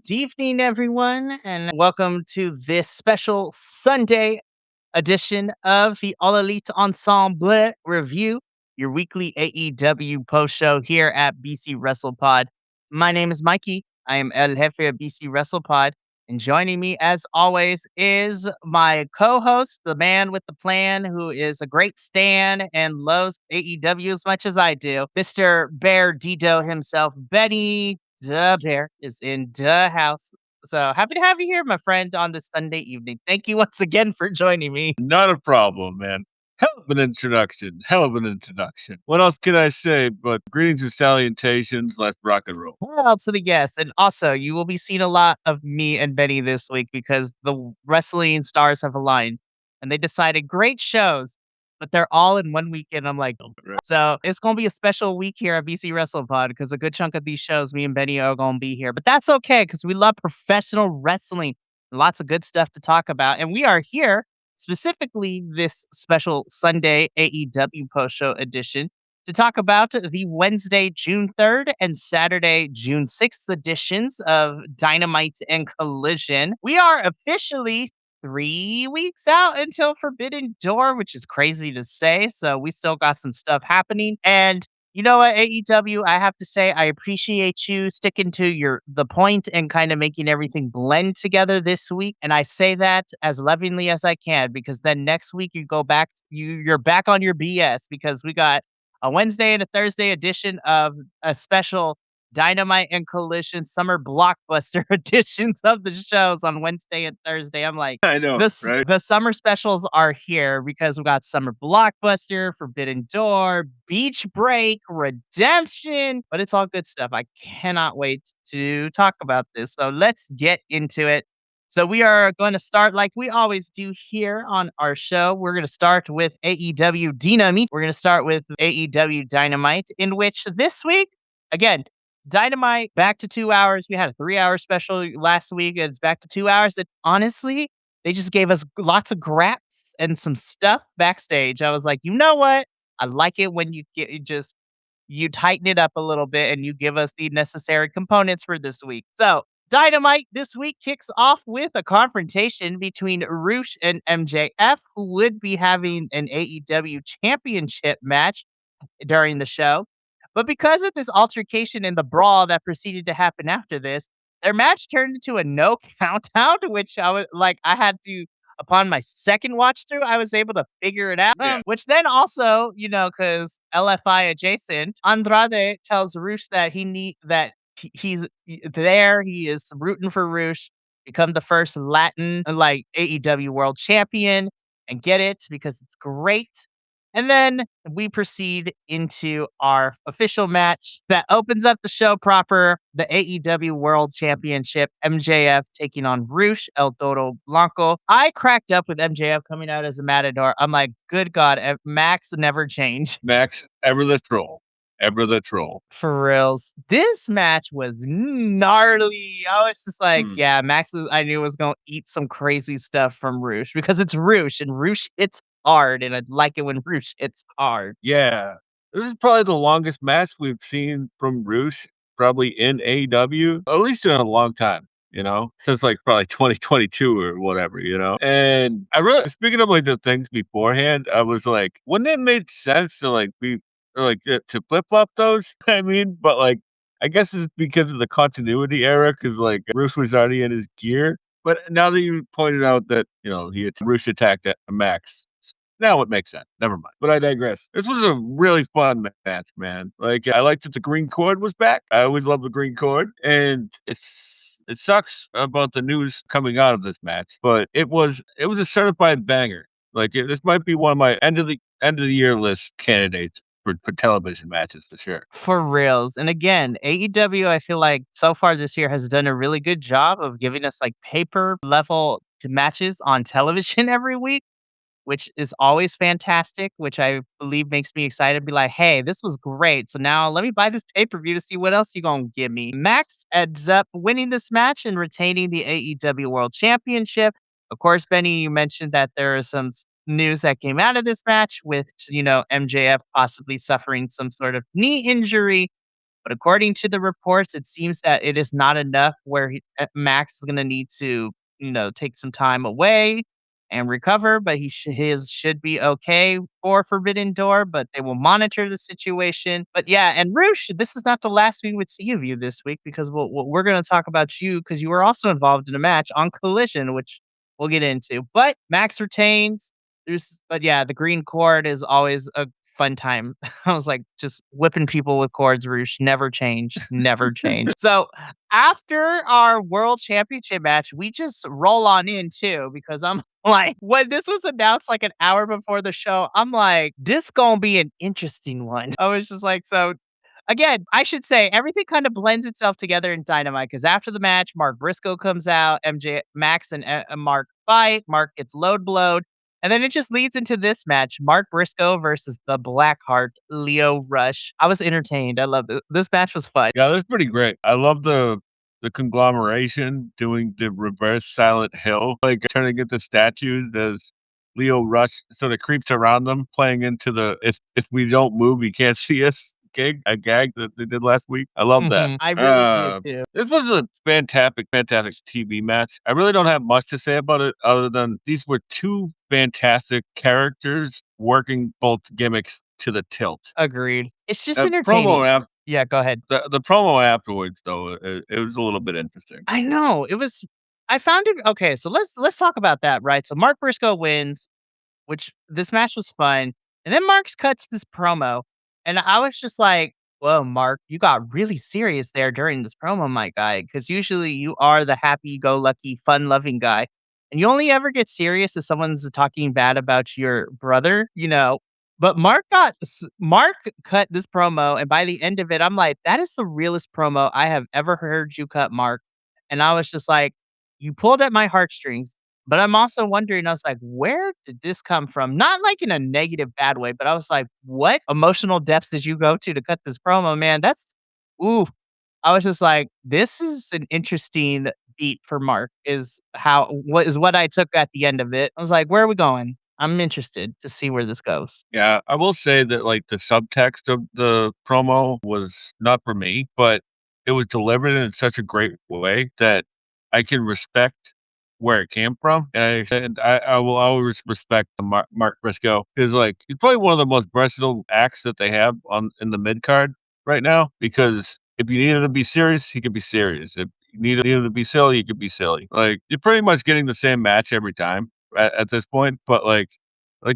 Good evening, everyone, and welcome to this special Sunday edition of the All Elite Ensemble Review, your weekly AEW post show here at BC WrestlePod. My name is Mikey. I am El Jefe of BC WrestlePod, and joining me, as always, is my co-host, the man with the plan, who is a great stan and loves AEW as much as I do, Mr. Bear Dido himself, Benny. The Bear is in the house. So happy to have you here, my friend, on this Sunday evening. Thank you once again for joining me. Not a problem, man. Hell of an introduction. Hell of an introduction. What else can I say but greetings and salutations, let's rock and roll. Well, to the guests. And also, you will be seeing a lot of me and Benny this week because the wrestling stars have aligned and they decided great shows, but they're all in one weekend. I'm like, Right. so it's going to be a special week here at BC WrestlePod because a good chunk of these shows, me and Benny are going to be here. But that's okay because we love professional wrestling. Lots of good stuff to talk about. And we are here specifically this special Sunday AEW post show edition to talk about the Wednesday, June 3rd and Saturday, June 6th editions of Dynamite and Collision. We are officially 3 weeks out until Forbidden Door, which is crazy to say. So we still got some stuff happening. And you know what, AEW, I have to say, I appreciate you sticking to the point and kind of making everything blend together this week. And I say that as lovingly as I can, because then next week you go back, you're back on your BS because we got a Wednesday and a Thursday edition of a special Dynamite and Collision summer blockbuster editions of the shows on Wednesday and Thursday. I'm like, I know, right? the summer specials are here because we got summer blockbuster, Forbidden Door, Beach Break, Redemption, but it's all good stuff. I cannot wait to talk about this. So let's get into it. So we are going to start like we always do here on our show. We're going to start with AEW Dynamite. We're going to start with AEW Dynamite, in which this week, again, Dynamite back to 2 hours. We had a 3 hour special last week. And it's back to 2 hours. That honestly, they just gave us lots of graps and some stuff backstage. I was like, you know what? I like it when you tighten it up a little bit and you give us the necessary components for this week. So Dynamite this week kicks off with a confrontation between Roosh and MJF, who would be having an AEW championship match during the show. But because of this altercation and the brawl that proceeded to happen after this, their match turned into a no count out, which I was like, I had to, upon my second watch through, I was able to figure it out. Yeah. Which then also, because LFI adjacent, Andrade tells Roosh that he's there. He is rooting for Roosh, become the first Latin like AEW World Champion, and get it because it's great. And then we proceed into our official match that opens up the show proper, the AEW World Championship, MJF taking on Roosh El Toro Blanco. I cracked up with MJF coming out as a matador. I'm like, good God, Max never changed. Max, ever the troll. Ever the troll. For reals. This match was gnarly. I was just like, Hmm. yeah, I knew was going to eat some crazy stuff from Roosh because it's Roosh and Roosh hits hard. And I like it when Roosh hits hard. Yeah. This is probably the longest match we've seen from Roosh, probably in AEW, at least in a long time. Since like probably 2022 or whatever, And I really, speaking of like the things beforehand, I was like, wouldn't it make sense to like be or like to flip flop those? I mean, but like, I guess it's because of the continuity era, because like Bruce was already in his gear. But now that you pointed out that Bruce attacked at Max, now it makes sense. Never mind. But I digress. This was a really fun match, man. Like I liked that the green cord was back. I always love the green cord, and it sucks about the news coming out of this match, but it was a certified banger. Like this might be one of my end of the year list candidates for television matches for sure. For reals. And again, AEW, I feel like so far this year has done a really good job of giving us like paper level matches on television every week, which is always fantastic, which I believe makes me excited to be like, hey, this was great. So now let me buy this pay-per-view to see what else you're going to give me. Max ends up winning this match and retaining the AEW World Championship. Of course, Benny, you mentioned that there is some news that came out of this match with, MJF possibly suffering some sort of knee injury. But according to the reports, it seems that it is not enough where Max is going to need to, take some time away and recover, but his should be okay for Forbidden Door, but they will monitor the situation. But yeah, and Roosh, this is not the last we would see of you this week because we're going to talk about you because you were also involved in a match on Collision, which we'll get into. But Max retains. But yeah, the green cord is always a fun time. I was like just whipping people with cords, Roosh. Never change, never change. So after our world championship match, we just roll on in too because I'm like, when this was announced like an hour before the show, I'm like, this gonna be an interesting one. I was just like, so again, I should say everything kind of blends itself together in Dynamite because after the match, Mark Briscoe comes out, MJ Max and Mark fight. Mark gets load blowed. And then it just leads into this match, Mark Briscoe versus the Blackheart, Leo Rush. I was entertained. I love it. This match was fun. Yeah, that's pretty great. I love the conglomeration doing the reverse Silent Hill, like turning into statues as Leo Rush sort of creeps around them, playing into the if we don't move, you can't see us gag that they did last week. I love that. I really did too. This was a fantastic TV match. I really don't have much to say about it other than these were two fantastic characters working both gimmicks to the tilt. Agreed. It's just Uh, promo entertaining. af Yeah, go ahead. the promo afterwards, though, it was a little bit interesting. I know. I found it okay, so let's talk about that, right? So Mark Briscoe wins, which this match was fun. And then Marks cuts this promo. And I was just like, whoa, Mark, you got really serious there during this promo, my guy. Cause usually you are the happy go lucky, fun loving guy. And you only ever get serious if someone's talking bad about your brother. But Mark cut this promo, and by the end of it, I'm like, that is the realest promo I have ever heard you cut, Mark. And I was just like, you pulled at my heartstrings. But I'm also wondering, I was like, where did this come from? Not like in a negative, bad way, but I was like, what emotional depths did you go to cut this promo, man? Ooh, I was just like, this is an interesting beat for Mark, what I took at the end of it. I was like, where are we going? I'm interested to see where this goes. Yeah, I will say that, like, the subtext of the promo was not for me, but it was delivered in such a great way that I can respect where it came from, and I will always respect the Mark Briscoe because, like, he's probably one of the most versatile acts that they have on in the mid card right now, because if you need him to be serious, he can be serious. If you need him to be silly, he could be silly. Like, you're pretty much getting the same match every time at this point, but, like,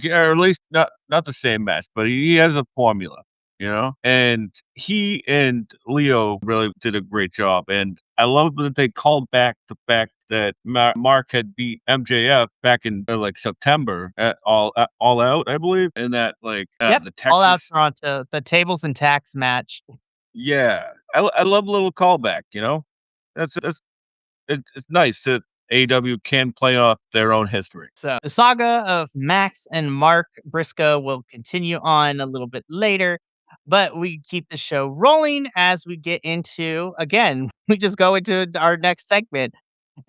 yeah, or at least not the same match, but he has a formula, you know? And he and Leo really did a great job, and I love that they called back the fact that Mark had beat MJF back in, like, September at All Out, I believe, and that, like, Yep. the All out Texas. Toronto, the tables and tax match. Yeah. I love a little callback, you know? It's nice that AEW can play off their own history. So the saga of Max and Mark Briscoe will continue on a little bit later, but we keep the show rolling as we get into, again, we just go into our next segment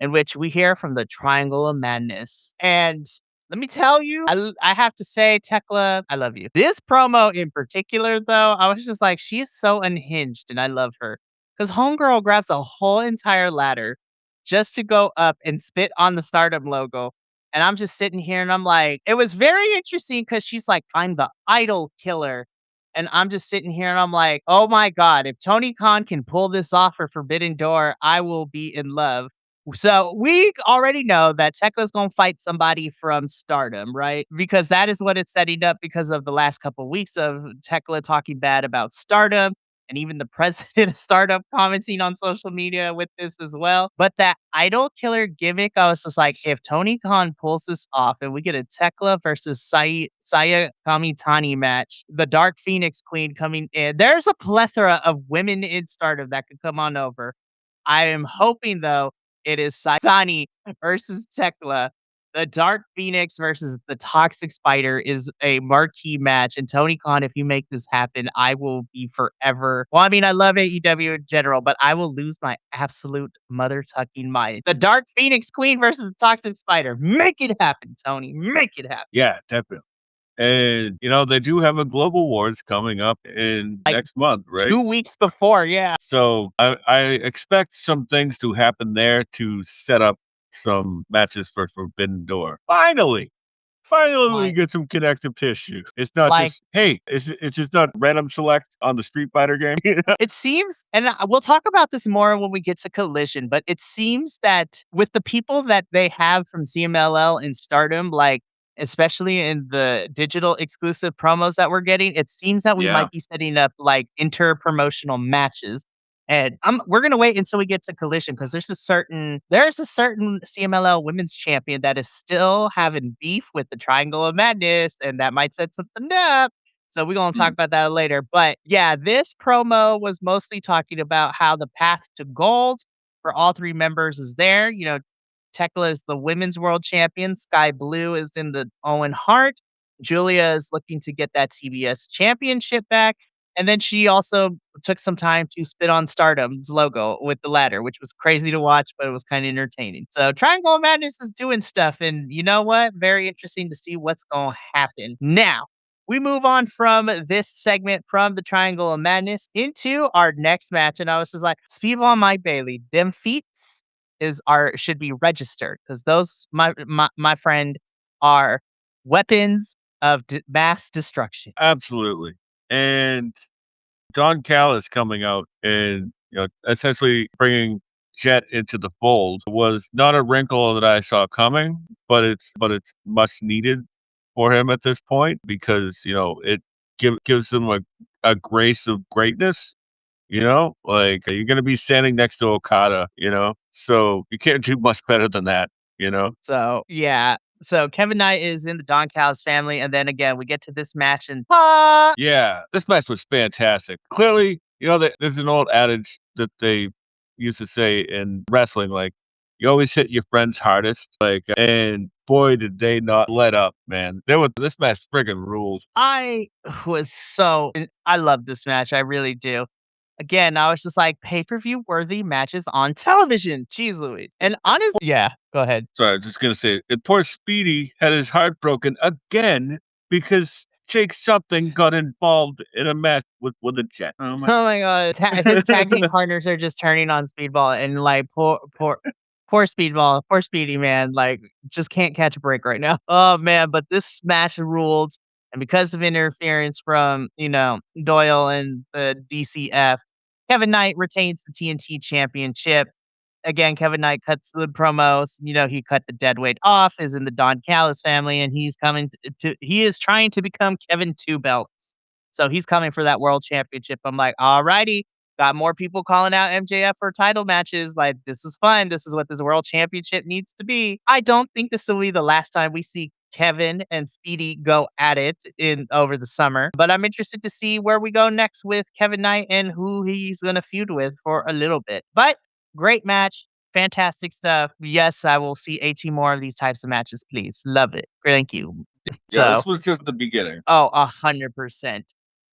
in which we hear from the Triangle of Madness. And let me tell you, I have to say, Tekla, I love you. This promo in particular, though, I was just like, she is so unhinged and I love her. Because Homegirl grabs a whole entire ladder just to go up and spit on the Stardom logo. And I'm just sitting here and I'm like, it was very interesting because she's like, I'm the idol killer. And I'm just sitting here and I'm like, oh my God, if Tony Khan can pull this off for Forbidden Door, I will be in love. So we already know that Tekla's gonna fight somebody from Stardom, right? Because that is what it's setting up because of the last couple weeks of Tekla talking bad about Stardom and even the president of Stardom commenting on social media with this as well. But that idol killer gimmick, I was just like, if Tony Khan pulls this off and we get a Tekla versus Saya Kamitani match, the Dark Phoenix Queen coming in, there's a plethora of women in Stardom that could come on over. I am hoping though it is Sani versus Tekla. The Dark Phoenix versus the Toxic Spider is a marquee match. And Tony Khan, if you make this happen, I will be forever. Well, I mean, I love AEW in general, but I will lose my absolute mother tucking mind. The Dark Phoenix Queen versus the Toxic Spider. Make it happen, Tony. Make it happen. Yeah, definitely. And, they do have a Global Wars coming up in Like next month, right? 2 weeks before, yeah. So I expect some things to happen there to set up some matches for Forbidden Door. Finally! Finally, we Like get some connective tissue. It's not like just, hey, it's just not random select on the Street Fighter game. It seems, and we'll talk about this more when we get to Collision, but it seems that with the people that they have from CMLL and Stardom, like, especially in the digital exclusive promos that we're getting, it seems that we Yeah. might be setting up, like, inter-promotional matches, and we're gonna wait until we get to Collision because there's a certain CMLL women's champion that is still having beef with the Triangle of Madness, and that might set something up. So we're gonna talk Mm. about that later. But yeah, this promo was mostly talking about how the path to gold for all three members is there. Tekla is the women's world champion. Sky Blue is in the Owen Hart. Julia is looking to get that TBS championship back. And then she also took some time to spit on Stardom's logo with the ladder, which was crazy to watch, but it was kind of entertaining. So Triangle of Madness is doing stuff. And you know what? Very interesting to see what's going to happen. Now, we move on from this segment from the Triangle of Madness into our next match. And I was just like, Speedball Mike Bailey, them feats should be registered because those my friend are weapons of mass destruction. Absolutely. And Don Cal is coming out and, essentially bringing Jet into the fold was not a wrinkle that I saw coming, but it's much needed for him at this point because, it gives him a grace of greatness, like you're going to be standing next to Okada, so you can't do much better than that, you know? So yeah. So Kevin Knight is in the Don Callis family, and then again we get to this match and Yeah, this match was fantastic. Clearly, there's an old adage that they used to say in wrestling, like, you always hit your friends hardest. And boy, did they not let up, man. This match friggin' rules. I love this match. I really do. Again, I was just like pay-per-view worthy matches on television. Jeez Louise. And honestly, yeah, go ahead. Sorry, I was just gonna say, and poor Speedy had his heart broken again because Jake something got involved in a match with a jet. Oh my. Oh my god, his tag team partners are just turning on Speedball and like poor Speedball, poor Speedy man, like just can't catch a break right now. Oh man, but this match ruled, and because of interference from Doyle and the DCF, Kevin Knight retains the TNT Championship. Again, Kevin Knight cuts the promos. He cut the dead weight off, is in the Don Callis family, and he's coming he is trying to become Kevin Two Belts. So he's coming for that world championship. I'm like, all righty. Got more people calling out MJF for title matches. Like, this is fun. This is what this world championship needs to be. I don't think this will be the last time we see Kevin and Speedy go at it in over the summer. But I'm interested to see where we go next with Kevin Knight and who he's gonna feud with for a little bit. But great match. Fantastic stuff. Yes, I will see 18 more of these types of matches, please. Love it. Thank you. Yeah, So this was just the beginning. Oh, 100%.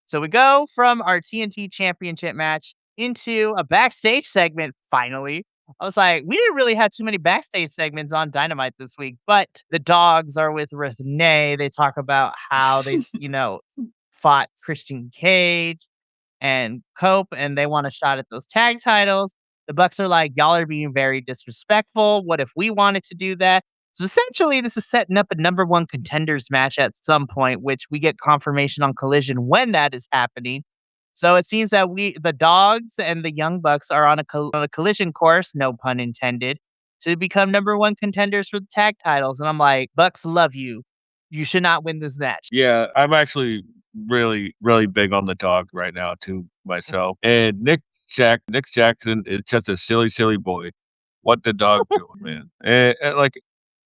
So we go from our TNT Championship match into a backstage segment finally. I was like, we didn't really have too many backstage segments on Dynamite this week, but the dogs are with Renee. They talk about how they, fought Christian Cage and Cope, and they want a shot at those tag titles. The Bucks are like, y'all are being very disrespectful. What if we wanted to do that? So essentially, this is setting up a number one contenders match at some point, which we get confirmation on Collision when that is happening. So it seems that the dogs and the Young Bucks are on a collision course, no pun intended, to become number one contenders for the tag titles. And I'm like, Bucks love you. You should not win this match. Yeah, I'm actually really, really big on the dog right now too myself. And Nick Jackson is just a silly, silly boy. What the dog doing, man? And like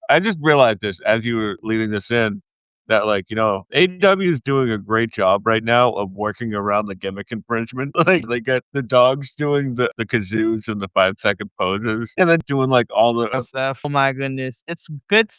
I just realized this as you were leading this in that AEW is doing a great job right now of working around the gimmick infringement. Like they get the dogs doing the kazoos and the 5-second poses, and then doing like all the Stuff. Oh my goodness. It's good.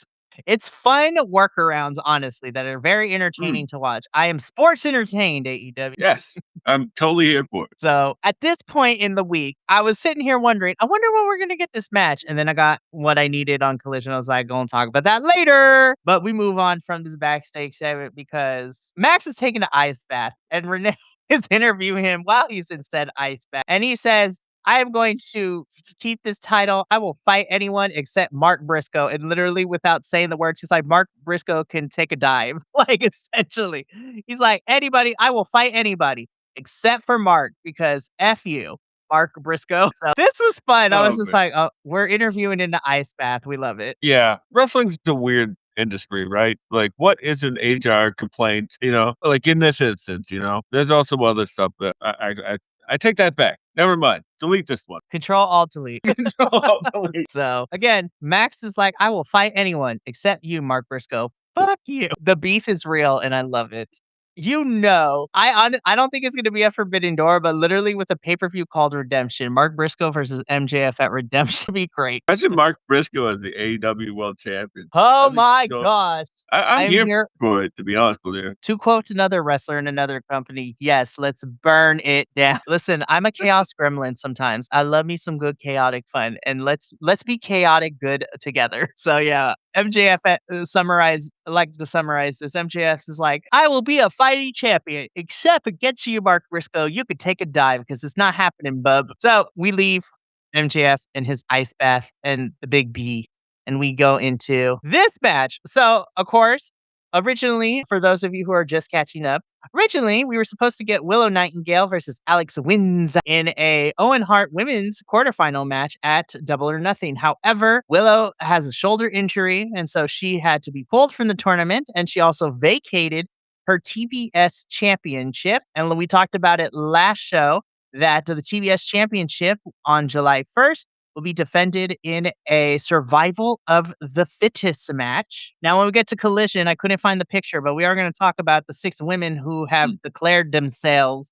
It's fun workarounds, honestly, that are very Mm, entertaining to watch. I am sports entertained, AEW. yes, I'm totally here for it. So at this point in the week, I was sitting here wondering, I wonder when we're gonna get this match. And then I got what I needed on Collision. I was like, go and talk about that later. But we move on from this backstage segment because Max is taking an ice bath and Renee is interviewing him while he's in said ice bath. And he says, I am going to keep this title. I will fight anyone except Mark Briscoe. And literally, without saying the words, he's like, Mark Briscoe can take a dive. Like, essentially, he's like, anybody, I will fight anybody except for Mark because F you, Mark Briscoe. So this was fun. I was Oh, just man. like, oh, we're interviewing in the ice bath. We love it. Yeah, wrestling's a weird industry, right? Like, what is an HR complaint, you know? Like, in this instance, you know? There's also other stuff that I take that back. Never mind. Delete this one. Control Alt Delete. Delete. So again, Max is like, I will fight anyone except you, Mark Briscoe. Fuck you. The beef is real and I love it. I don't think it's gonna be a Forbidden Door, but literally with a pay-per-view called Redemption, Mark Briscoe versus MJF at Redemption would be great. Imagine Mark Briscoe as the AEW World Champion. Oh That'd be my so gosh. I'm I am here here for it, to be honest with you. to quote another wrestler in another company, yes, let's burn it down. Listen, I'm a chaos gremlin sometimes. I love me some good chaotic fun, and let's be chaotic good together. So yeah, MJF summarize like to summarize this. MJF is like, I will be a fighting champion, except against you, Mark Briscoe. You could take a dive because it's not happening, bub. So we leave MJF in his ice bath and the big B, and we go into this match. So of course, originally, for those of you who are just catching up, originally we were supposed to get Willow Nightingale versus Alex Wins in a Owen Hart women's quarterfinal match at Double or Nothing. However, Willow has a shoulder injury, and so she had to be pulled from the tournament, and she also vacated her TBS championship. And we talked about it last show that the TBS championship on July 1st will be defended in a survival of the fittest match. Now, when we get to Collision, I couldn't find the picture, but we are going to talk about the 6 women who have Mm. declared themselves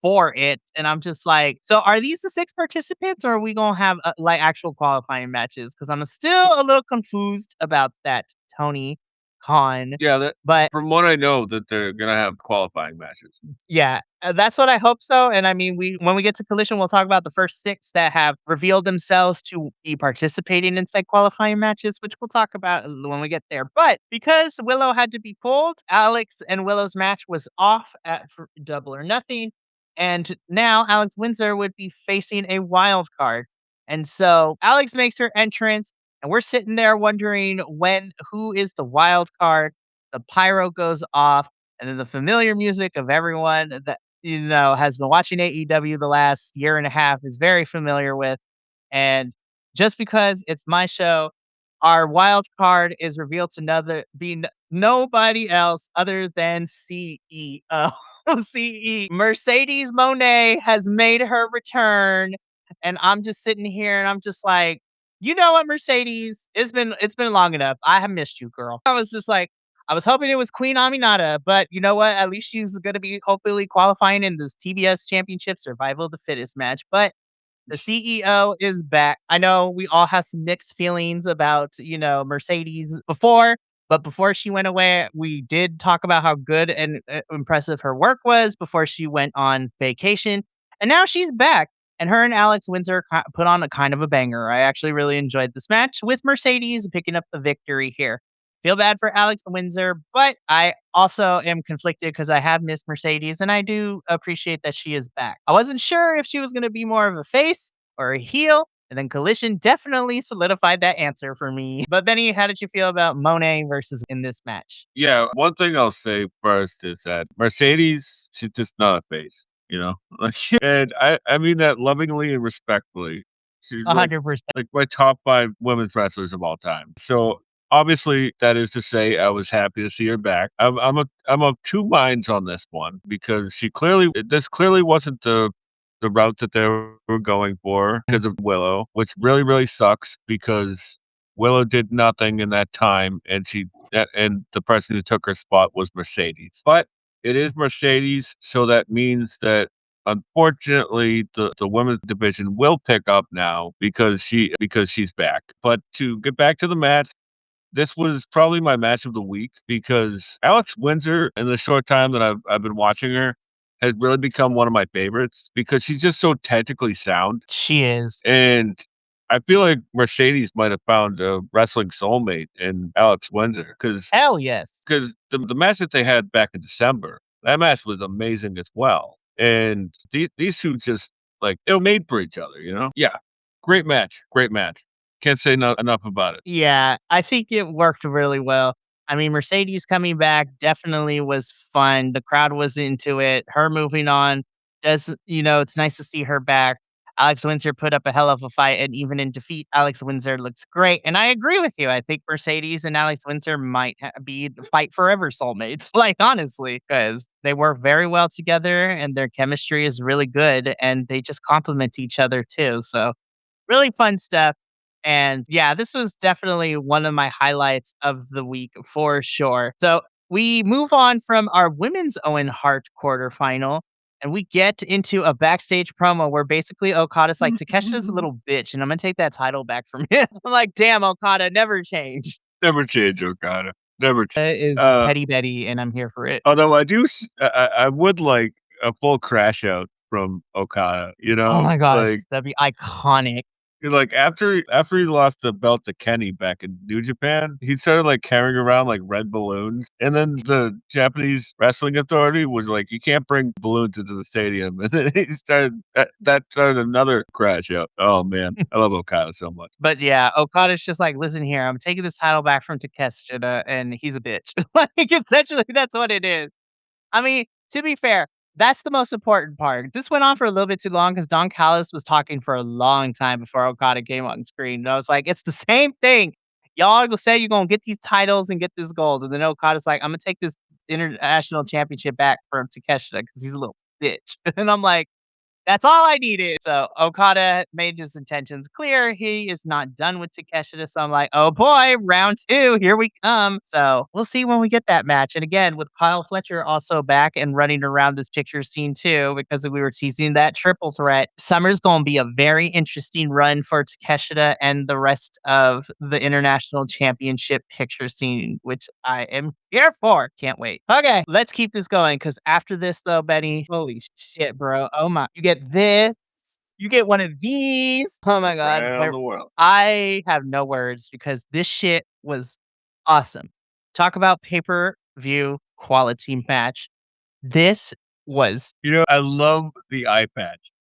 for it. And I'm just like, so are these the 6 participants or are we going to have like actual qualifying matches? Because I'm still a little confused about that, Tony Khan. Yeah, that But from what I know that they're gonna have qualifying matches. yeah, that's what I hope so, and I mean, we when we get to Collision, we'll talk about the first 6 that have revealed themselves to be participating in said qualifying matches, which we'll talk about when we get there, but because Willow had to be pulled, Alex and Willow's match was off at for Double or Nothing, and now Alex Windsor would be facing a wild card, and so Alex makes her entrance, and we're sitting there wondering who is the wild card, the pyro goes off, and then the familiar music of everyone that, has been watching AEW the last year and a half is very familiar with. And just because it's my show, our wild card is revealed to nobody else other than CEO. CE. Mercedes Monet has made her return. And I'm just sitting here and I'm just like, you know what, Mercedes? It's been long enough. I have missed you, girl. I was just like, I was hoping it was Queen Aminata, but you know what? At least she's gonna be hopefully qualifying in this TBS Championship Survival of the Fittest match. But the CEO is back. I know we all have some mixed feelings about, Mercedes before, but before she went away, we did talk about how good and impressive her work was before she went on vacation. And now she's back. And her and Alex Windsor put on a kind of a banger. I actually really enjoyed this match with Mercedes picking up the victory here. Feel bad for Alex Windsor, but I also am conflicted because I have missed Mercedes and I do appreciate that she is back. I wasn't sure if she was going to be more of a face or a heel, and then Collision definitely solidified that answer for me. But Benny, how did you feel about Monet versus in this match? Yeah, one thing I'll say first is that Mercedes, she's just not a face, you know? Like, and I mean that lovingly and respectfully. She's 100%. like my top 5 women's wrestlers of all time. So, obviously, that is to say I was happy to see her back. I'm of 2 minds on this one because this clearly wasn't the route that they were going for because of Willow, which really, really sucks because Willow did nothing in that time, and the person who took her spot was Mercedes. But it is Mercedes, so that means that unfortunately the women's division will pick up now because she's back. But to get back to the match, this was probably my match of the week because Alex Windsor, in the short time that I've been watching her, has really become one of my favorites because she's just so technically sound. She is. And I feel like Mercedes might have found a wrestling soulmate in Alex Windsor Hell yes. because the match that they had back in December, that match was amazing as well. And these 2 just, like, they were made for each other, you know? Yeah. Great match, great match. Can't say enough about it. Yeah, I think it worked really well. I mean, Mercedes coming back definitely was fun. The crowd was into it. Her moving on it's nice to see her back. Alex Windsor put up a hell of a fight, and even in defeat, Alex Windsor looks great. And I agree with you. I think Mercedes and Alex Windsor might be the fight forever soulmates, like, honestly, because they work very well together and their chemistry is really good and they just complement each other too. So, really fun stuff. And yeah, this was definitely one of my highlights of the week for sure. So we move on from our women's Owen Hart quarterfinal and we get into a backstage promo where basically Okada's like, Takesha's a little bitch and I'm going to take that title back from him. I'm like, damn, Okada, never change. Never change, Okada. Never ch Is uh, Petty Betty and I'm here for it. although I do s I would like a full crash out from Okada, you Oh know? my gosh, that'd be iconic. Like, after he lost the belt to Kenny back in New Japan, he started, like, carrying around, like, red balloons, and then the Japanese Wrestling Authority was like, "You can't bring balloons into the stadium," and then he started that started another crash out. Oh, man. I love Okada so much. But yeah, Okada's just like, "Listen here, I'm taking this title back from Takeshita, and he's a bitch." Like, essentially, that's what it is. I mean, to be fair, that's the most important part. This went on for a little bit too long because Don Callis was talking for a long time before Okada came on screen. And I was like, "It's the same thing. Y'all say you're gonna get these titles and get this gold." And then Okada's like, "I'm gonna take this international championship back from Takeshita because he's a little bitch." And I'm like, that's all I needed. So Okada made his intentions clear. He is not done with Takeshita. So I'm like, oh boy, round 2, here we come. So we'll see when we get that match. And again, with Kyle Fletcher also back and running around this picture scene too, because we were teasing that triple threat. Summer's going to be a very interesting run for Takeshita and the rest of the international championship picture scene, which I am here for. Can't wait. Okay, let's keep this going because after this, though, Benny, holy shit, bro. Oh my, you get this. You get one of these. Oh my God. Around the world. I have no words because this shit was awesome. Talk about pay-per-view quality match. This was You know, I love the eye patch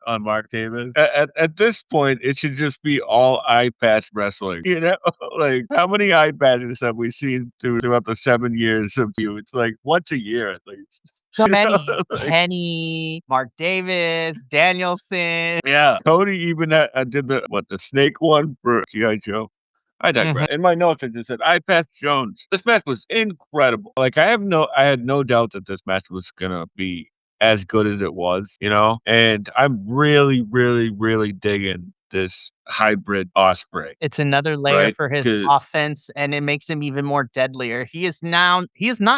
on Mark Davis. At this point, it should just be all eye patch wrestling, you know? Like, how many eye patches have we seen throughout the 7 years of you? It's like once a year at least. so You know, many. like Kenny, Mark Davis, Danielson. yeah. Cody even, did the snake one for G.I. Joe? I digress. In my notes, I just said, "I Patch Jones." This match was incredible. Like, I had no doubt that this match was gonna be as good as it was, you know? And I'm really, really, really digging this hybrid Osprey, It's another layer right? for his 'Cause offense, and it makes him even more deadlier. He is not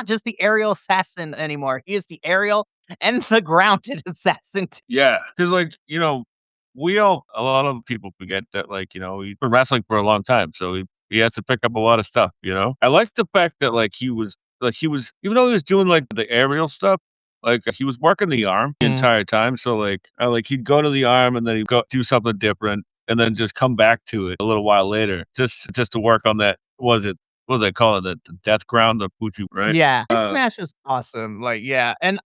just the aerial assassin anymore. He is the aerial and the grounded assassin. yeah, because like, you know, a lot of people forget that, like, you know, he's been wrestling for a long time, so he has to pick up a lot of stuff, you know? I like the fact that, he was even though he was doing, like, the aerial stuff, like, he was working the arm the Mm. entire time, so, he'd go to the arm and then he'd go do something different and then just come back to it a little while later just to work on that what do they call it? The death ground, the Fuji, right? Yeah, this match was awesome, like, yeah, and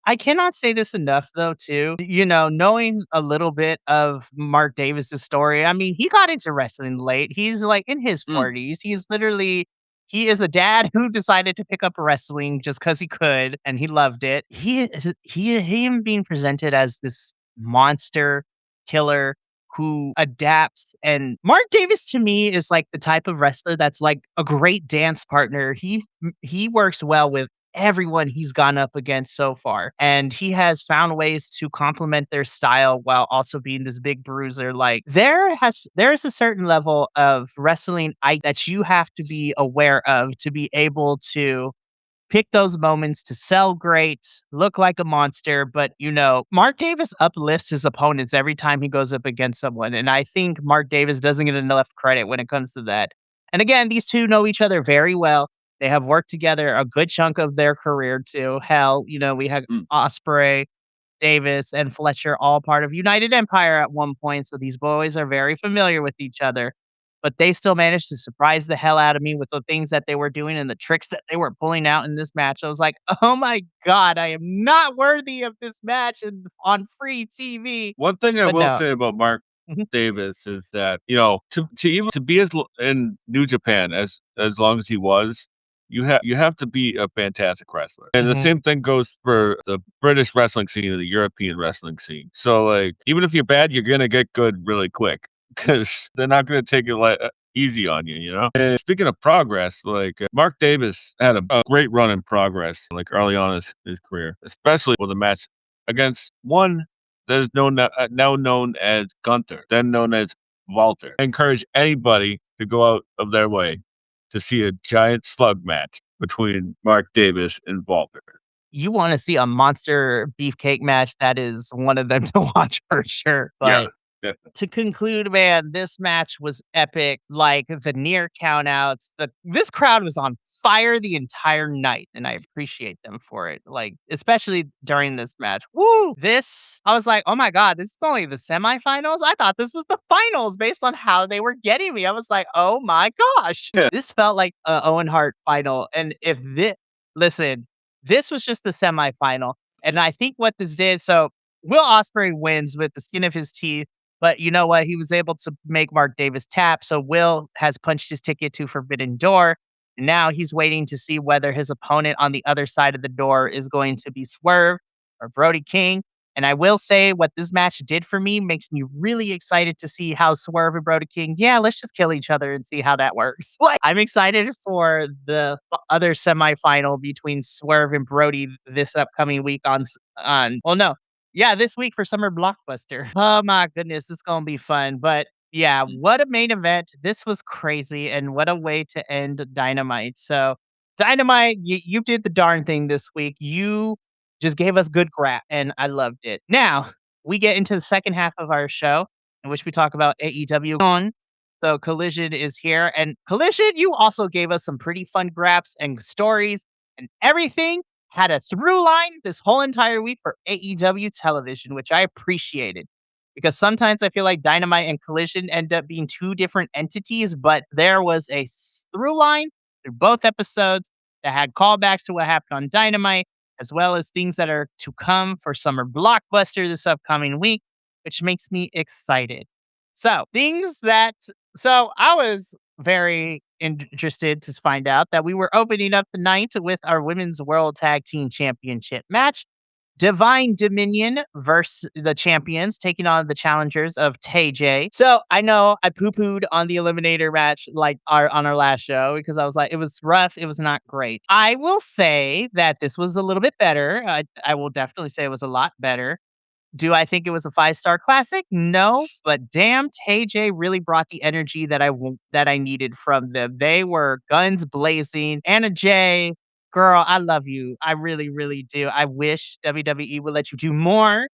I cannot say this enough though too, knowing a little bit of Mark Davis's story, I mean, he got into wrestling late, he's, like, in his Mm, 40s, he is a dad who decided to pick up wrestling just because he could, and he loved it. Him being presented as this monster killer who adapts, and Mark Davis to me is, like, the type of wrestler that's, like, a great dance partner. He works well with everyone he's gone up against so far, and he has found ways to complement their style while also being this big bruiser. Like, there's a certain level of wrestling that you have to be aware of to be able to pick those moments to sell great, look like a monster, but, Mark Davis uplifts his opponents every time he goes up against someone, and I think Mark Davis doesn't get enough credit when it comes to that. And again, these two know each other very well. They have worked together a good chunk of their career too. Hell, we had Mm. Osprey, Davis, and Fletcher all part of United Empire at one point, so these boys are very familiar with each other. But they still managed to surprise the hell out of me with the things that they were doing and the tricks that they were pulling out in this match. I was like, "Oh my god, I am not worthy of this match and on free TV." One thing I But will no. say about Mark Mhm, Davis is that, to even to be in New Japan as long as he was, you have to be a fantastic wrestler. And the mhm. same thing goes for the British wrestling scene or the European wrestling scene. So, like, even if you're bad, you're gonna get good really quick because they're not gonna take it easy on you, you know? And speaking of progress, like, Mark Davis had a great run in progress, like, early on in his career, especially with a match against one that is now known as Gunther, then known as Walter. I encourage anybody to go out of their way to see a giant slug match between Mark Davis and Walter. You wanna see a monster beefcake match, that is one of them to watch for sure, Yeah, but definitely. to conclude, man, this match was epic, like, the near countouts, this crowd was on fire the entire night, and I appreciate them for it, like, especially during this match. Woo! I was like, "Oh my god, this is only the semifinals? I thought this was the finals based on how they were getting me." I was like, "Oh my gosh." Yeah. This felt like a Owen Hart final, and if this listen, this was just the semifinal, and I think what this did Will Ospreay wins with the skin of his teeth, but you know what? He was able to make Mark Davis tap, so Will has punched his ticket to Forbidden Door. And now he's waiting to see whether his opponent on the other side of the door is going to be Swerve or Brody King. And I will say what this match did for me makes me really excited to see how Swerve and Brody King, yeah, let's just kill each other and see how that works. Like, I'm excited for the other semifinal between Swerve and Brody this upcoming week well, no, yeah, this week for Summer Blockbuster. Oh my goodness, it's gonna be fun. But yeah, what a main event. This was crazy, and what a way to end Dynamite. So, Dynamite, you did the darn thing this week. You just gave us good crap, and I loved it. Now, we get into the second half of our show, in which we talk about AEW on. So, Collision is here. And Collision, you also gave us some pretty fun graps and stories and everything had a through line this whole entire week for AEW television, which I appreciated. Because sometimes I feel like Dynamite and Collision end up being two different entities, but there was a through line through both episodes that had callbacks to what happened on Dynamite, as well as things that are to come for Summer Blockbuster this upcoming week, which makes me excited. So, I was very interested to find out that we were opening up the night with our Women's World Tag Team Championship match. Divine Dominion versus the champions taking on the challengers of TJ. So I know I poo pooed on the Eliminator match like on our last show because I was like, it was rough. It was not great. I will say that this was a little bit better. I will definitely say it was a lot better. Do I think it was a five-star classic? No, but damn, TJ really brought the energy that I needed from them. They were guns blazing. Anna Jay, girl, I love you. I really, really do. I wish WWE would let you do more,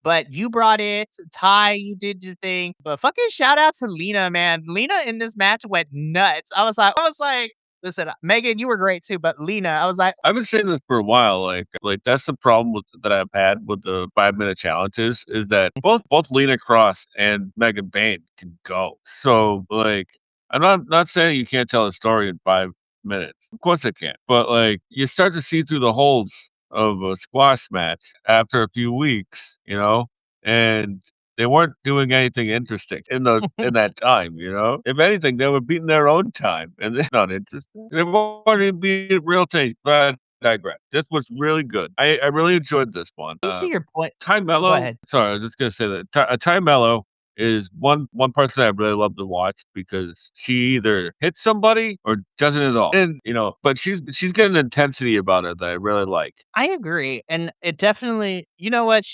but you brought it. Ty, you did your thing. But fucking shout out to Lena, man. Lena in this match went nuts. I was like, listen, Megan, you were great too, but Lena, I was like, I've been saying this for a while, like that's the problem that I've had with the 5-minute challenges is that both Lena Cross and Megan Bain can go. So, like, I'm not saying you can't tell a story in 5 minutes. Of course I can. But, like, you start to see through the holes of a squash match after a few weeks, you know? And they weren't doing anything interesting in that time, you know? If anything, they were beating their own time, and they're not interesting. They weren't even being real change, but I digress. This was really good. I really enjoyed this one. and to your point, Ty go Mello ahead. sorry, I was just gonna say that Ty Mello is one person I really love to watch because she either hits somebody or doesn't at all. And, but she's got an intensity about her that I really like. I agree, and it definitely you know what?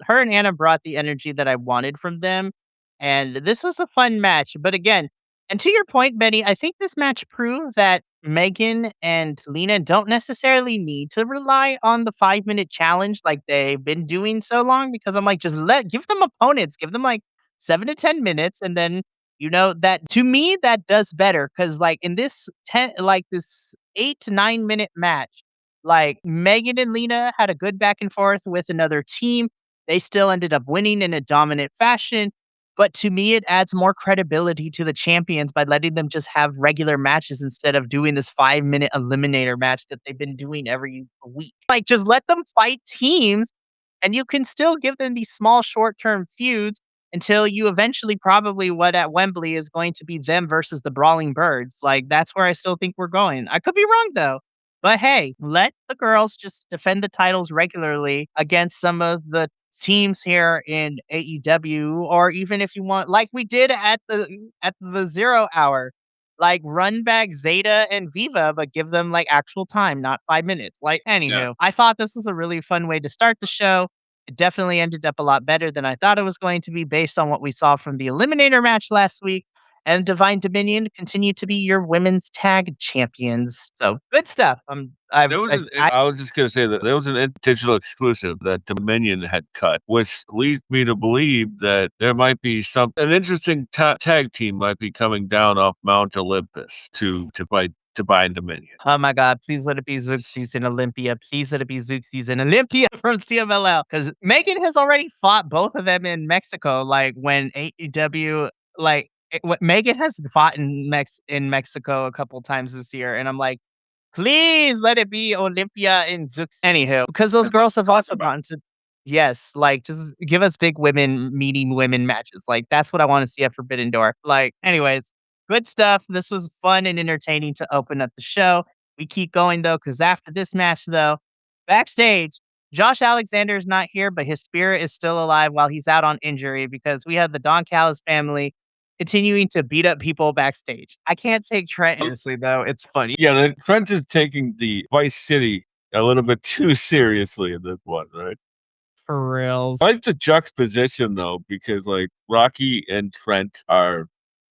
Her and Anna brought the energy that I wanted from them, and this was a fun match, but again and to your point, Benny, I think this match proved that Megan and Lena don't necessarily need to rely on the 5-minute challenge like they've been doing so long because I'm like, just give them opponents, give them, like, 7 to 10 minutes, and then That to me, that does better because, like, in this 10 like, this 8 to 9-minute match, like, Megan and Lena had a good back and forth with another team. They still ended up winning in a dominant fashion, but to me, it adds more credibility to the champions by letting them just have regular matches instead of doing this 5-minute eliminator match that they've been doing every week. Like, just let them fight teams, and you can still give them these small short-term feuds until you eventually probably what at Wembley is going to be them versus the Brawling Birds. Like, that's where I still think we're going. I could be wrong though. But hey, let the girls just defend the titles regularly against some of the teams here in AEW, or even if you want, like we did at the 0 hour, like run back Zeta and Viva, but give them like actual time, not 5 minutes. Like, Yeah. anywho, I thought this was a really fun way to start the show. It definitely ended up a lot better than I thought it was going to be based on what we saw from the Eliminator match last week. And Divine Dominion continue to be your women's tag champions. So good stuff. There was I was just gonna say that there was an digital exclusive that Dominion had cut, which leads me to believe that there might be an interesting tag team might be coming down off Mount Olympus to fight Divine Dominion. Oh my God, please let it be Zooxies in Olympia. Please let it be Zooxies in Olympia from CMLL. Because Megan has already fought both of them in Mexico. Like when AEW, Megan has fought in Mexico a couple times this year. And I'm like, please let it be Olympia in Zoox. Anywho, because those That's what girls have I'm talking also about. gotten to, yes, like just give us big women meeting women matches. Like that's what I want to see at Forbidden Door. Like, anyways, good stuff. This was fun and entertaining to open up the show. We keep going though, because after this match, though, backstage, Josh Alexander is not here, but his spirit is still alive while he's out on injury because we have the Don Callis family continuing to beat up people backstage. I can't take Trent seriously though. It's funny. Yeah, the Trent is taking the Vice City a little bit too seriously in this one, right? For reals. I like the juxtaposition though, because like Rocky and Trent are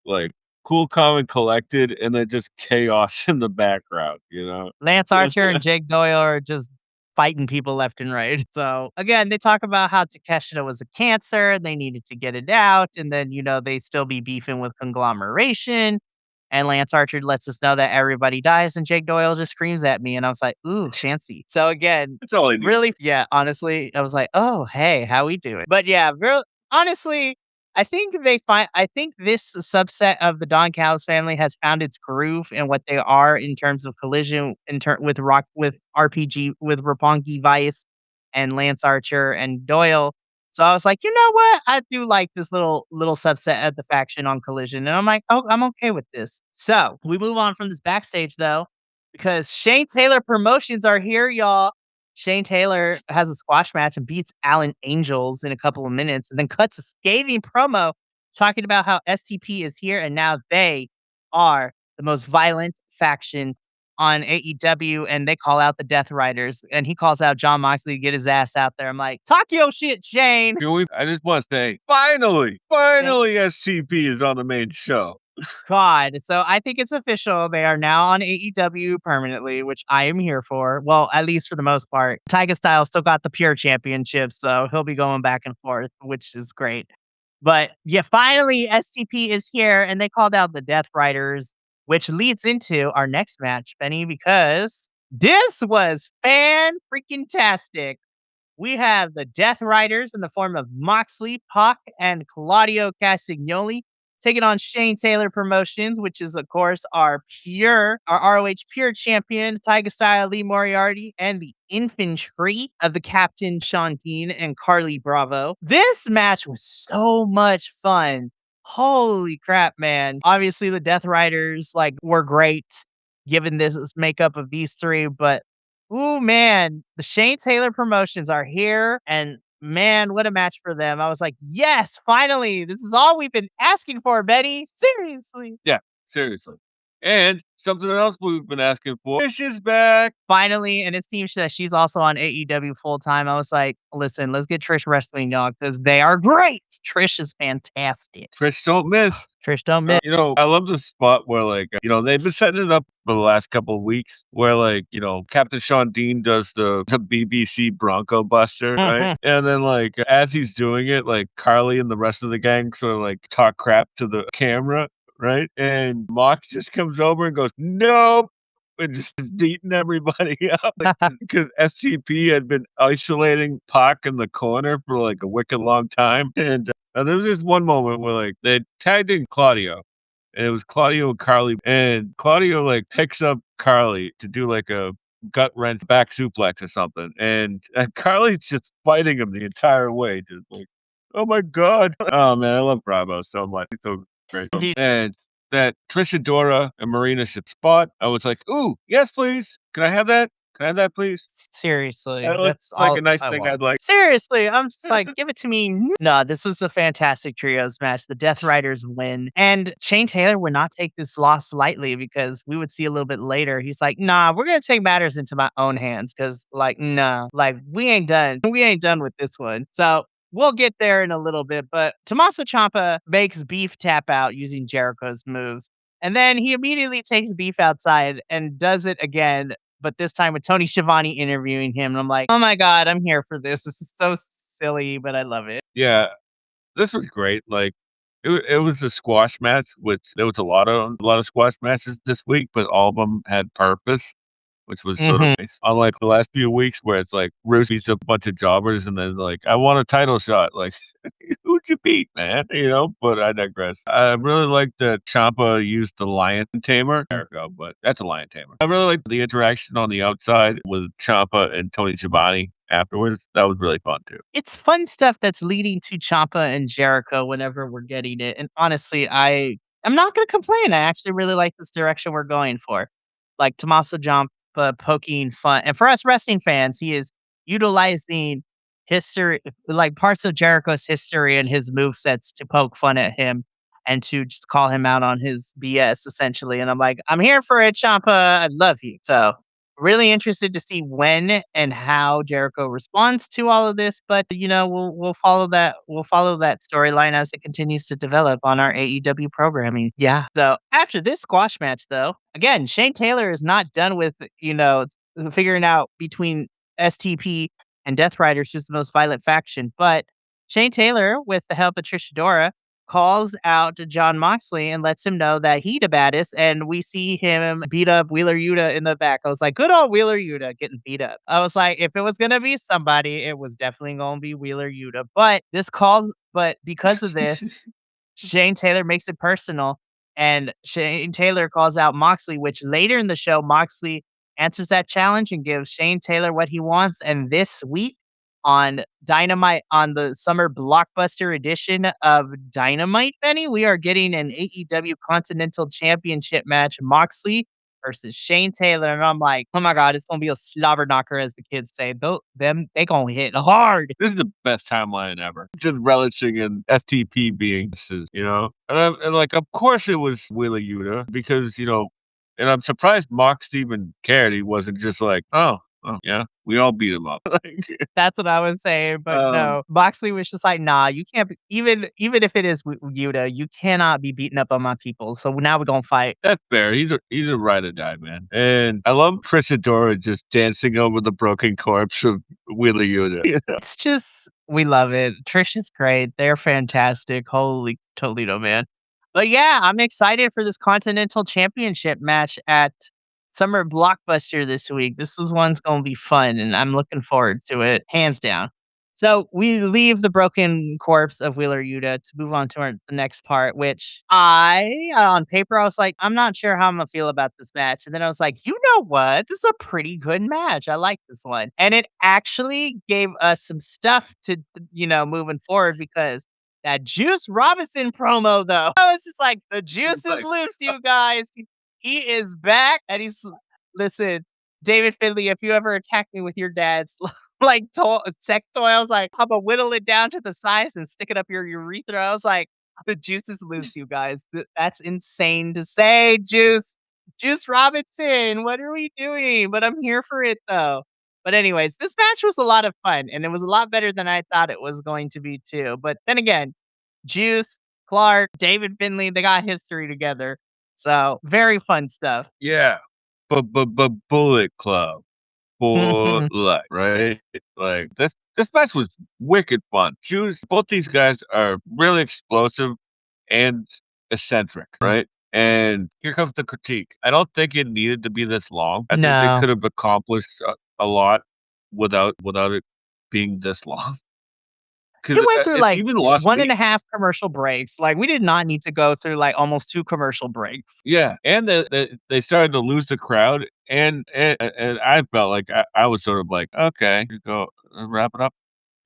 like cool, calm, and collected, and then just chaos in the background, you know? Lance Archer and Jake Doyle are just fighting people left and right. So again, they talk about how Takeshita was a cancer, they needed to get it out, and then they still be beefing with conglomeration. And Lance Archer lets us know that everybody dies, and Jake Doyle just screams at me, and I was like, "Ooh, fancy." So again, That's all I need. really, yeah, honestly, I was like, "Oh, hey, how we doing?" But yeah, real honestly, I think this subset of the Don Callis family has found its groove and what they are in terms of collision with RPG with Roppongi Vice and Lance Archer and Doyle. So I was like, you know what? I do like this little subset of the faction on Collision. And I'm like, oh, I'm okay with this. So we move on from this backstage though, because Shane Taylor Promotions are here, y'all. Shane Taylor has a squash match and beats Alan Angels in a couple of minutes and then cuts a scathing promo talking about how STP is here and now they are the most violent faction on AEW and they call out the Death Riders and he calls out John Moxley to get his ass out there. I'm like, talk your shit, Shane. I just want to say, finally, Thank finally, SCP is on the main show. God. So I think it's official. They are now on AEW permanently, which I am here for. Well, at least for the most part. Tyga Styles still got the pure championship, so he'll be going back and forth, which is great. But yeah, finally STP is here and they called out the Death Riders, which leads into our next match, Benny, because this was fan freaking tastic. We have the Death Riders in the form of Moxley, Pac, and Claudio Castagnoli taking on Shane Taylor Promotions, which is, of course, our ROH Pure Champion, Tiger Style Lee Moriarty, and the infantry of the Captain Sean Dean and Carly Bravo. This match was so much fun. Holy crap, man. Obviously, the Death Riders, were great given this makeup of these three, but ooh, man, the Shane Taylor Promotions are here, and man, what a match for them. I was like, "Yes, finally, this is all we've been asking for, Betty. Seriously." Yeah, seriously. And something else we've been asking for, Fish is back. Finally, and it seems that she's also on AEW full time. I was like, listen, let's get Trish wrestling, y'all, because they are great. Trish is fantastic. Trish don't miss. Trish don't miss. I love the spot where, like, they've been setting it up for the last couple of weeks where, like, Captain Sean Dean does the BBC Bronco Buster, right? Mhm. And then, like, as he's doing it, like, Carly and the rest of the gang sort of, like, talk crap to the camera, right? And Mox just comes over and goes, "Nope," and just beating everybody up, like, because STP had been isolating Pac in the corner for, like, a wicked long time, and, there was this one moment where, like, they tagged in Claudio, and it was Claudio and Carly, and Claudio, like, picks up Carly to do, like, a gut wrench back suplex or something, and Carly's just fighting him the entire way, just like, "Oh my god." Oh, man, I love Bravo so much. He's so great. Dude, And that Trish Adora and Marina should spot, I was like, "Ooh, yes, please. Can I have that? Can I have that, please?" seriously, That looks that's like all a nice I thing want. I'd like. Seriously, I'm just like, give it to me. No, this was a fantastic trios match. The Death Riders win. And Shane Taylor would not take this loss lightly because we would see a little bit later. He's like, nah, we're going to take matters into my own hands because, like, nah, like, we ain't done. We ain't done with this one. So we'll get there in a little bit. But Tommaso Ciampa makes Beef tap out using Jericho's moves. And then he immediately takes Beef outside and does it again, but this time with Tony Schiavone interviewing him, and I'm like, "Oh my god, I'm here for this. This is so silly, but I love it." Yeah, this was great, like, it was a squash match, which there was a lot of squash matches this week, but all of them had purpose, which was sort of Mhm. nice. Unlike the last few weeks where it's like Ruth beats a bunch of jobbers and then like, "I want a title shot." Like, who'd you beat, man? But I digress. I really like that Ciampa used the lion tamer. There we go, but that's a lion tamer. I really like the interaction on the outside with Ciampa and Tony Schiavone afterwards. That was really fun too. It's fun stuff that's leading to Ciampa and Jericho whenever we're getting it, and honestly, I'm not gonna complain. I actually really like this direction we're going for. Like Tommaso Ciampa poking fun, and for us wrestling fans, he is utilizing history, like parts of Jericho's history and his movesets to poke fun at him and to just call him out on his BS essentially. And I'm like, I'm here for it, Ciampa. I love you. So really interested to see when and how Jericho responds to all of this, but, we'll follow that storyline as it continues to develop on our AEW programming. Yeah. So, after this squash match, though, again, Shane Taylor is not done with, figuring out between STP and Death Riders who's the most violent faction, but Shane Taylor, with the help of Trish Adora, calls out to John Moxley and lets him know that he the baddest, and we see him beat up Wheeler Yuta in the back. I was like, "Good old Wheeler Yuta getting beat up." I was like, if it was gonna be somebody, it was definitely gonna be Wheeler Yuta. But because of this, Shane Taylor makes it personal, and Shane Taylor calls out Moxley, which later in the show, Moxley answers that challenge and gives Shane Taylor what he wants. And this week on Dynamite, on the summer blockbuster edition of Dynamite, Benny, we are getting an AEW Continental Championship match, Moxley versus Shane Taylor. And I'm like, oh my God, it's gonna be a slobber knocker, as the kids say. They gonna hit hard. This is the best timeline ever. Just relishing in STP being and like, of course it was Wheeler Yuta because, and I'm surprised Mox even cared. He wasn't just like, "Oh, yeah, we all beat him up." Like, That's what I was saying, but um, no. Moxley was just like, "Nah, you can't be even if it is Yuta, you cannot be beating up on my people, so now we're gonna fight." that's fair. He's a ride or die, man. And I love Chris Adora just dancing over the broken corpse of Wheeler Yuta. Yeah. It's just we love it. Trish is great. They're fantastic. Holy Toledo, man. But yeah, I'm excited for this Continental Championship match at Summer Blockbuster this week. This is one's gonna be fun, and I'm looking forward to it, hands down. So we leave the broken corpse of Wheeler Yuta to move on to the next part, which on paper, I was like, I'm not sure how I'm gonna feel about this match. And then I was like, you know what? This is a pretty good match. I like this one. And it actually gave us some stuff to, moving forward because that Juice Robinson promo, though, I was just like, the juice It's is like, loose, you guys. He is back. And listen, David Finley, if you ever attack me with your dad's like sex toy, I was like, I'm gonna whittle it down to the size and stick it up your urethra. I was like, the juice is loose, you guys. That's insane to say, Juice. Juice Robinson, what are we doing? But I'm here for it though. But anyways, this match was a lot of fun and it was a lot better than I thought it was going to be too. But then again, Juice, Clark, David Finley, they got history together. So very fun stuff. Yeah. But Bullet Club. Bullet, right? Like, this match was wicked fun. Juice both these guys are really explosive and eccentric, right? And here comes the critique. I don't think it needed to be this long. I think they No. could have accomplished a lot without it being this long. It Because went through, it like, even lost one me. and a half commercial breaks, like, we did not need to go through, like, almost 2 commercial breaks. Yeah, and they started to lose the crowd, and I felt like I was sort of like, "Okay, you go wrap it up."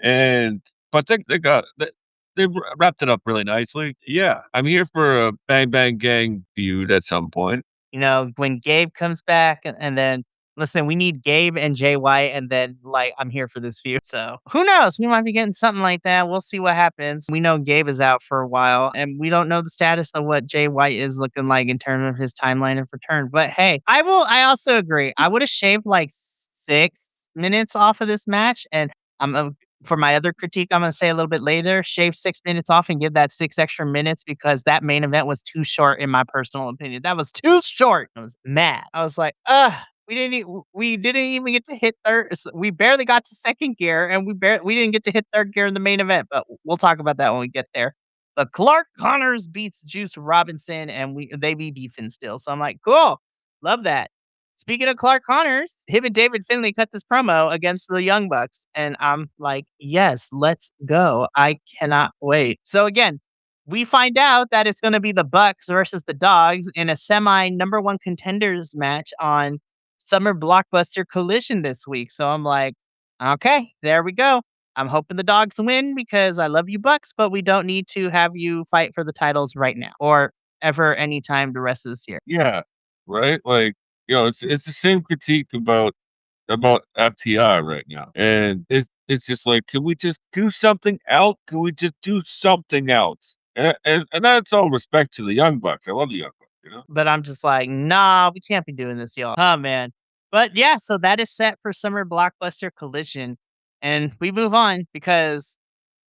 And but they wrapped it up really nicely. Yeah, I'm here for a Bang Bang Gang feud at some point. You know, when Gabe comes back and then listen, we need Gabe and Jay White, and then, like, I'm here for this feud. So, who knows? We might be getting something like that. We'll see what happens. We know Gabe is out for a while, and we don't know the status of what Jay White is looking like in terms of his timeline of return. But hey, I also agree. I would have shaved like 6 minutes off of this match, and I'm for my other critique, I'm gonna say a little bit later, shave 6 minutes off and give that 6 extra minutes because that main event was too short in my personal opinion. That was too short. I was mad. I was like, "Ugh, we didn't even get to hit third. We barely got to second gear, and we didn't get to hit third gear in the main event." But we'll talk about that when we get there. But Clark Connors beats Juice Robinson, and they be beefing still. So I'm like, cool, love that. Speaking of Clark Connors, him and David Finley cut this promo against the Young Bucks, and I'm like, yes, let's go. I cannot wait. So again, we find out that it's going to be the Bucks versus the Dogs in a semi number one contenders match on Summer Blockbuster Collision this week. So I'm like, okay, there we go. I'm hoping the Dogs win because I love you, Bucks, but we don't need to have you fight for the titles right now or ever anytime the rest of this year. Yeah, right? Like, it's the same critique about FTR right now, and it's just like, can we just do something else? Can we just do something else? And that's all respect to the Young Bucks. I love the Young Bucks. But I'm just like, "Nah, we can't be doing this, y'all." Oh, man. But yeah, so that is set for Summer Blockbuster Collision, and we move on because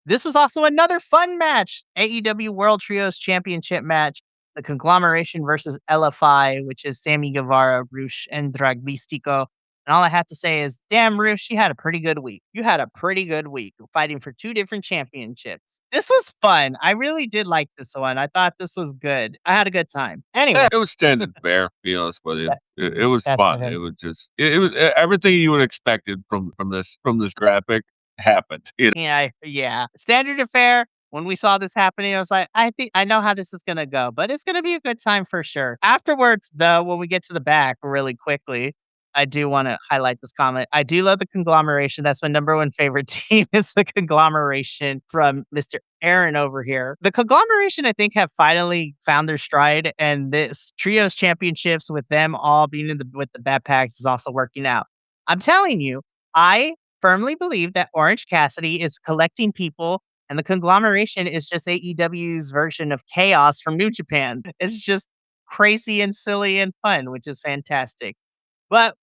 this was also another fun match, AEW World Trios Championship match, the Conglomeration versus LFI, which is Sammy Guevara, Rush, and Draglistico. And all I have to say is, damn, Rush, you had a pretty good week. You had a pretty good week fighting for 2 different championships. This was fun. I really did like this one. I thought this was good. I had a good time. Anyway, Yeah, it was standard fare, to be honest with you. that, It was that's fun. fair. It was just it was everything you would expected from this graphic happened. Yeah, yeah. Standard affair. When we saw this happening, I was like, I think I know how this is gonna go, but it's gonna be a good time for sure. Afterwards, though, when we get to the back really quickly, I do want to highlight this comment. I do love the conglomeration. That's my number one favorite team is the conglomeration from Mr. Aaron over here. The conglomeration, I think, have finally found their stride, and this trios championships with them all being with the Bad Packs is also working out. I'm telling you, I firmly believe that Orange Cassidy is collecting people and the conglomeration is just AEW's version of chaos from New Japan. It's just crazy and silly and fun, which is fantastic. But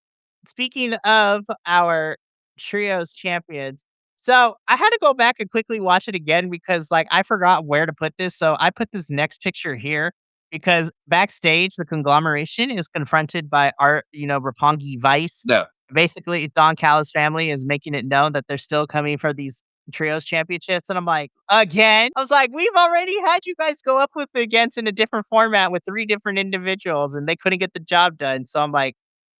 speaking of our trios champions, so I had to go back and quickly watch it again because like I forgot where to put this. So I put this next picture here because backstage the conglomeration is confronted by Roppongi Vice. No. Basically, Don Callis' family is making it known that they're still coming for these trios championships. And I'm like, again? I was like, we've already had you guys go up with against in a different format with 3 different individuals and they couldn't get the job done. So I'm like,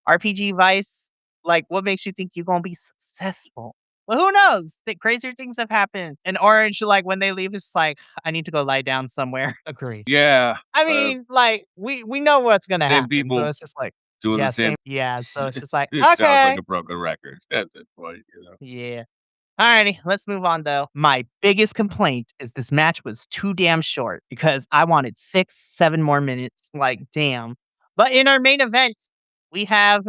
RPG Vice, like, what makes you think you're gonna be successful? Well, who knows? Crazier things have happened. And Orange, like, when they leave, it's like, I need to go lie down somewhere. Agreed. Yeah, I mean, like, we know what's gonna same happen. So people it's just like, doing the yeah, same. same. Yeah. So it's just like, It sounds like okay. a broken record at this point. Yeah. Alrighty, let's move on though. My biggest complaint is this match was too damn short because I wanted 6, 7 more minutes. Like, damn. But in our main event, we have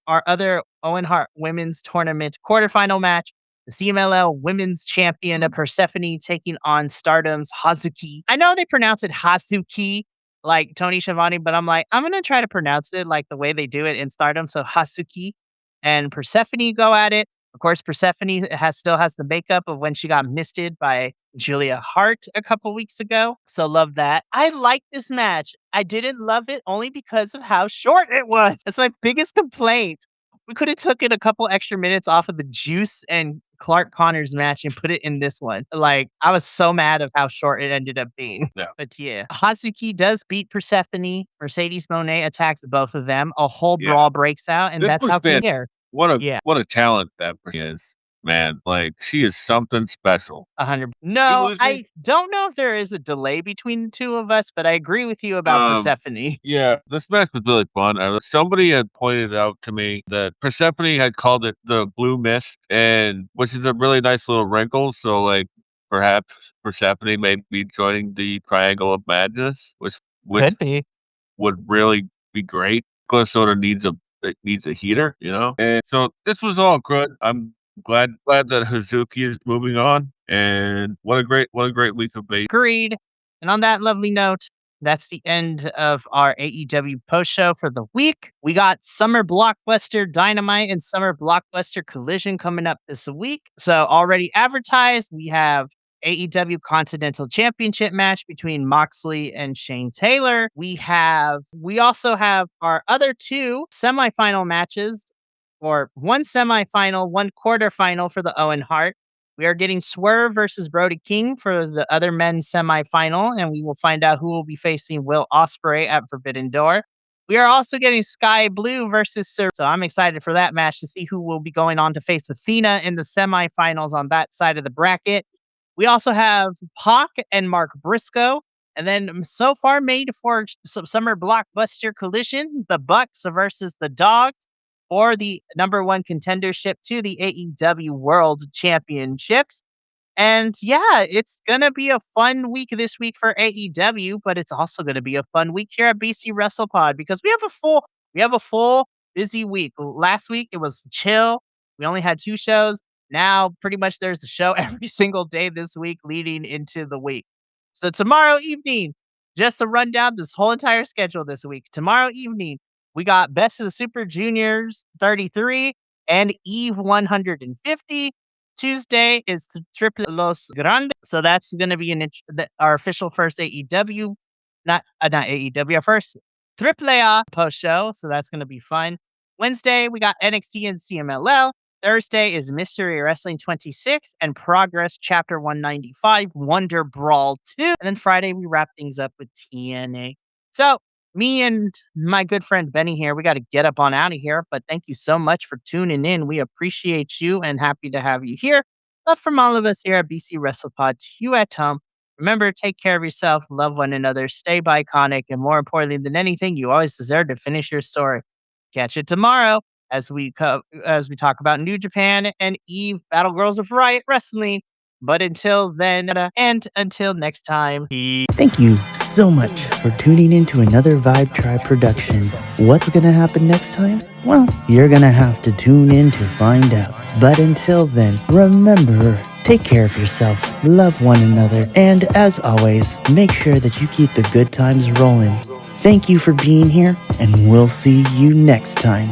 our other Owen Hart Women's Tournament quarterfinal match. The CMLL Women's Champion of Persephone taking on Stardom's Hazuki. I know they pronounce it Hazuki, like Tony Schiavone, but I'm like, I'm gonna try to pronounce it like the way they do it in Stardom. So Hasuki and Persephone go at it. Of course, Persephone still has the makeup of when she got misted by Julia Hart a couple weeks ago. So love that. I like this match. I didn't love it only because of how short it was. That's my biggest complaint. We could have taken a couple extra minutes off of the Juice and Clark Connors match and put it in this one. Like, I was so mad of how short it ended up being. Yeah. But yeah, Hazuki does beat Persephone. Mercedes Moné attacks both of them. A whole Yeah. brawl breaks out, and This that's was how King Air. Yeah, what a talent that person is, man. Like, she is something special. 100. Did you No, lose me? I don't know if there is a delay between the two of us, but I agree with you about Um, Persephone. yeah, this match was really fun. Somebody had pointed out to me that Persephone had called it the blue mist, and which is a really nice little wrinkle. So, like, perhaps Persephone may be joining the Triangle of Madness, which Could be. would really be great. Minnesota needs a heater, you know? And so this was all good. I'm glad that Hazuki is moving on, and what a great week of base. Agreed. And on that lovely note, that's the end of our AEW post show for the week. We got Summer Blockbuster Dynamite and Summer Blockbuster Collision coming up this week. So, already advertised, we have AEW Continental Championship match between Moxley and Shane Taylor. We also have our other two semifinal matches, or one semifinal, one quarterfinal for the Owen Hart. We are getting Swerve versus Brody King for the other men's semifinal, and we will find out who will be facing Will Ospreay at Forbidden Door. We are also getting Sky Blue versus Sir. So I'm excited for that match to see who will be going on to face Athena in the semifinals on that side of the bracket. We also have Pac and Mark Briscoe. And then so far made for some summer blockbuster collision, the Bucks versus the Dogs for the number one contendership to the AEW World Championships. And yeah, it's gonna be a fun week this week for AEW, but it's also gonna be a fun week here at BC WrestlePod because we have a full busy week. Last week it was chill. We only had 2 shows. Now pretty much there's a show every single day this week leading into the week. So tomorrow evening, just to run down this whole entire schedule this week. Tomorrow evening, we got Best of the Super Juniors 33 and Eve 150. Tuesday is the Triple Los Grandes. So that's going to be our official first AEW, not AEW, our first Triple A post show. So that's going to be fun. Wednesday, we got NXT and CMLL. Thursday is Mystery Wrestling 26 and Progress Chapter 195, Wonder Brawl 2. And then Friday, we wrap things up with TNA. So, me and my good friend Benny here, we got to get up on out of here. But thank you so much for tuning in. We appreciate you and happy to have you here. But from all of us here at BC WrestlePod, to you at home, remember, take care of yourself, love one another, stay iconic, and more importantly than anything, you always deserve to finish your story. Catch it tomorrow as we talk about New Japan and Eve Battle Girls of Riot Wrestling. But until then, and until next time, Thank you so much for tuning in to another Vibe Tribe production. What's gonna happen next time? Well, you're gonna have to tune in to find out. But until then, remember, take care of yourself, love one another, and as always, make sure that you keep the good times rolling. Thank you for being here, and we'll see you next time.